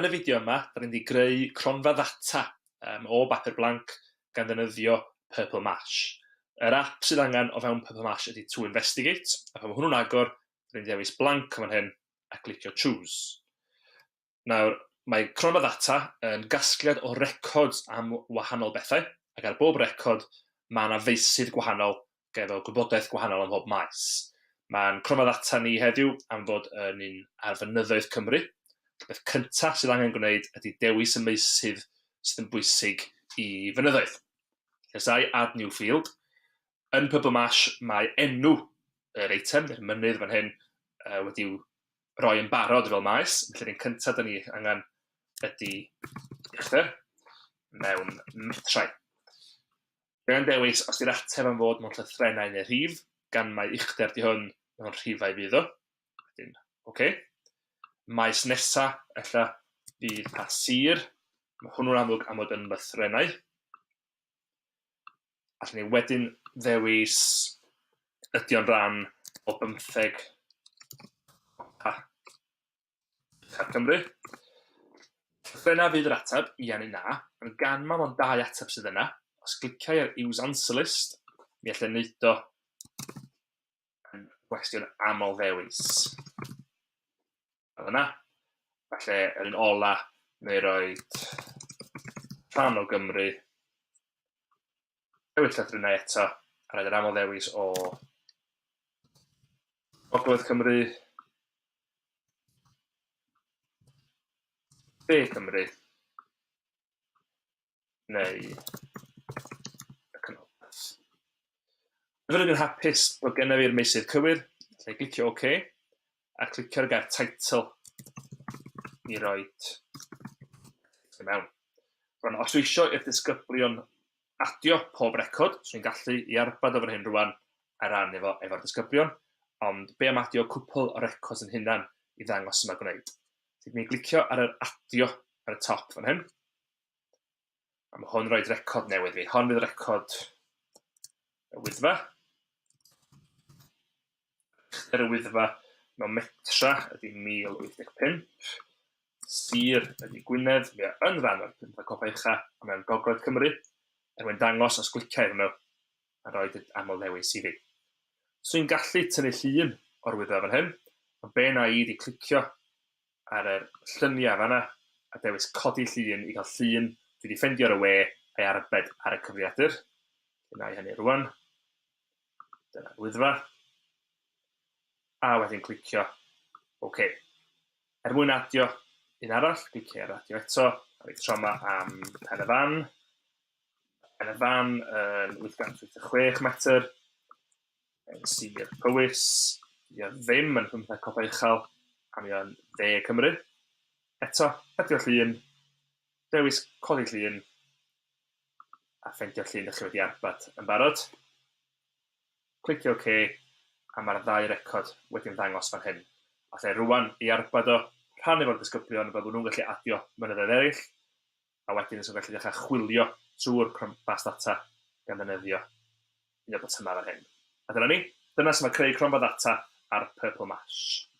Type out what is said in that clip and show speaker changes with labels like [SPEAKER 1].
[SPEAKER 1] Yn y fideo yma, rydyn ni'n greu Cronfa Ddata o bapur blanc gan ddefnyddio Purple Mash. Yr app sydd angen o fewn Purple Mash ydy To Investigate, a pan mae hwnnw'n agor, rydyn ni'n dewis blank fan hyn a clicio Choose. Nawr, mae Cronfa Ddata yn gasgliad o records am wahanol bethau, ac ar bob record mae yna feisydd gwahanol efo gwybodaeth gwahanol am bob maes. Mae'n Cronfa Ddata ni heddiw am fod yn un ar fynyddoedd Cymru. Beth cyntaf sydd angen gwneud ydy dewis y meysydd sydd yn bwysig i fynyddoedd. Llesau Add New Field. Yn Purple Mash mae enw yr eitem, yr mynydd fan hyn, wedi'w roi yn barod fel maes. Felly'r un cyntaf da ni angen ydy uchder mewn metrau. Dwi'n dewis os di'r ateb yn fod mewn llythrennau neu rhif, gan mae uchder di hwn mewn rhifau fydd o. Wedyn, oce. Maes nesa, ella fydd pa sir. Mae hwnnw'n amlwg am fod yn lythrennau. Allwn ni wedyn ddewis ydy o'n rhan o 15 Cymru. Lythrennau fydd yr ateb, ia neu na, ond gan mae mewn 2 ateb sydd yna, os gliciau ar Use Answer List, mi allai wneud o yn gwestiwn aml ddewis. Fel yna, falle yr un ola neu roed rhan o Gymru, dewis lythrennau eto, a roed yr aml ddewis o Ogledd Cymru, De Cymru, neu y canolbarth. Rydyn yn hapus bod gennym fi'r meysydd cywir, lle clicio OK, a clicio'r gair Title i roed mewn. Os dwi eisiau i'r disgyblion adio pob record, so ni'n gallu i arbad o fan hyn rwan ar ran efo'r disgyblion, ond be am adio cwpl o records yn hunan i ddangos yma gwneud. Felly ni'n glicio ar yr adio ar y top fan hyn, a mae hwn roed record newydd fi. Hon fydd record y wyddfa. Uchder y wyddfa mewn metra ydy 1085. Sir ydy Gwynedd, mi yn rhan o'r 15 ucha a mewn Gogledd Cymru, er mwyn dangos os gliciau hwnnw a roed aml ddewis i fi. So ni'n gallu tynnu llun o'r wyddfa fan hyn, ond be na i di clicio ar yr lluniau fan'na a dewis codi llun i gael llun dwi wedi ffeindio ar y we a'i arbed ar y cyfrifiadur. Dyna i hynny rwan. Dyna'r wyddfa. A wedyn clicio OK. Er mwyn adio un arall, clicio ar adio eto, a roed tro yma am pen y fan. Pen y fan yn 836 metr. Yn Sir Powys. Mi o ddim yn 15 uchel, a mi o'n 10 Cymru. Eto, adio llun, dewis codi llun, a ffeindio llun ydych chi wedi arbad yn barod. Clicio OK, a mae'r 2 record wedi'n ddangos fan hyn. Allai rwan i arbad o rhan efo'r disgyblion fel bod nhw'n gallu adio mynyddoedd eraill, a wedyn ysgol gallu dechrau chwilio trwy'r Cronfa Ddata gan ddefnyddio un o botymau fan hyn. A dyna ni, dyna sut mae creu Cronfa Ddata ar Purple Mash.